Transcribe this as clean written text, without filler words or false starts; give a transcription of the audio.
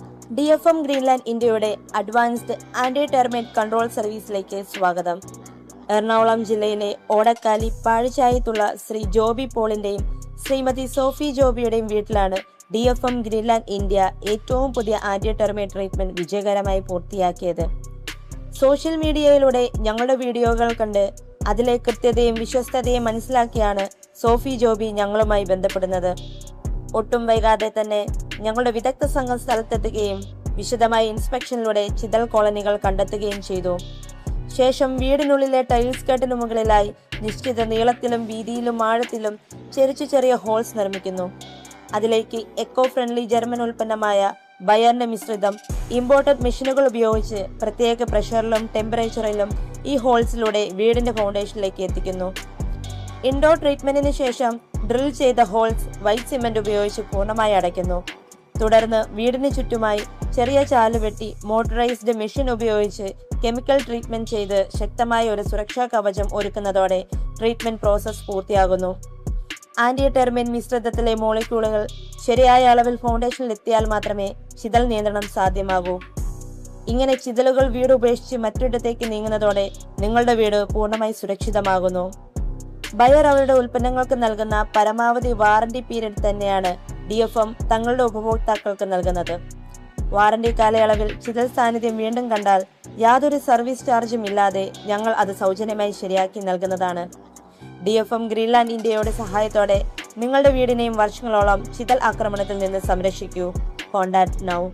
DFM Greenland ഇന്ത്യയുടെ advanced anti termite control സർവീസിലേക്ക് സ്വാഗതം. എറണാകുളം ജില്ലയിലെ ഓടക്കാലി പാഴിച്ചായത്തുള്ള ശ്രീ ജോബി പോളിന്റെയും ശ്രീമതി സോഫി ജോബിയുടെയും വീട്ടിലാണ് DFM ഗ്രീൻലാൻഡ് ഇന്ത്യ ഏറ്റവും പുതിയ ആന്റി ടെർമൈറ്റ് ട്രീറ്റ്മെന്റ് വിജയകരമായി പൂർത്തിയാക്കിയത്. സോഷ്യൽ മീഡിയയിലൂടെ ഞങ്ങളുടെ വീഡിയോകൾ കണ്ട് അതിലെ കൃത്യതയും വിശ്വസ്തതയും മനസ്സിലാക്കിയാണ് സോഫി ജോബി ഞങ്ങളുമായി ബന്ധപ്പെടുന്നത്. ഒട്ടും വൈകാതെ തന്നെ ഞങ്ങളുടെ വിദഗ്ധ സംഘം സ്ഥലത്തെത്തുകയും വിശദമായ ഇൻസ്പെക്ഷനിലൂടെ ചിതൽ കോളനികൾ കണ്ടെത്തുകയും ചെയ്തു. ശേഷം വീടിനുള്ളിലെ ടൈൽസ് കെട്ടിനു മുകളിലായി നിശ്ചിത നീളത്തിലും വീതിയിലും ആഴത്തിലും ചെറിയ ഹോൾസ് നിർമ്മിക്കുന്നു. അതിലേക്ക് എക്കോ ഫ്രണ്ട്ലി ജർമ്മൻ ഉൽപ്പന്നമായ ബയറിന്റെ മിശ്രിതം ഇമ്പോർട്ടഡ് മെഷീനുകൾ ഉപയോഗിച്ച് പ്രത്യേക പ്രഷറിലും ടെമ്പറേച്ചറിലും ഈ ഹോൾസിലൂടെ വീടിന്റെ ഫൗണ്ടേഷനിലേക്ക് എത്തിക്കുന്നു. ഇൻഡോർ ട്രീറ്റ്മെന്റിന് ശേഷം ഡ്രിൽ ചെയ്ത ഹോൾസ് വൈറ്റ് സിമന്റ് ഉപയോഗിച്ച് പൂർണ്ണമായി അടയ്ക്കുന്നു. തുടർന്ന് വീടിന് ചുറ്റുമായി ചെറിയ ചാല് വെട്ടി മോട്ടറൈസ്ഡ് മെഷീൻ ഉപയോഗിച്ച് കെമിക്കൽ ട്രീറ്റ്മെന്റ് ചെയ്ത് ശക്തമായ ഒരു സുരക്ഷാ കവചം ഒരുക്കുന്നതോടെ ട്രീറ്റ്മെന്റ് പ്രോസസ് പൂർത്തിയാകുന്നു. ആന്റി ടെർമൈറ്റ് മിശ്രിതത്തിലെ മോളിക്യൂളുകൾ ശരിയായ അളവിൽ ഫൗണ്ടേഷനിൽ എത്തിയാൽ മാത്രമേ ചിതൽ നിയന്ത്രണം സാധ്യമാകൂ. ഇങ്ങനെ ചിതലുകൾ വീട് ഉപേക്ഷിച്ച് മറ്റൊരിടത്തേക്ക് നീങ്ങുന്നതോടെ നിങ്ങളുടെ വീട് പൂർണ്ണമായി സുരക്ഷിതമാകുന്നു. ബയർ അവരുടെ ഉൽപ്പന്നങ്ങൾക്ക് നൽകുന്ന പരമാവധി വാറന്റി പീരീഡ് തന്നെയാണ് DFM തങ്ങളുടെ ഉപഭോക്താക്കൾക്ക് നൽകുന്നത്. വാറന്റി കാലയളവിൽ ചിതൽ സാന്നിധ്യം വീണ്ടും കണ്ടാൽ യാതൊരു സർവീസ് ചാർജും ഇല്ലാതെ ഞങ്ങൾ അത് സൗജന്യമായി ശരിയാക്കി നൽകുന്നതാണ്. DFM ഗ്രീൻലാൻഡ് ഇന്ത്യയുടെ സഹായത്തോടെ നിങ്ങളുടെ വീടിനെയും വർഷങ്ങളോളം ചിതൽ ആക്രമണത്തിൽ നിന്ന് സംരക്ഷിക്കൂ. Contact now.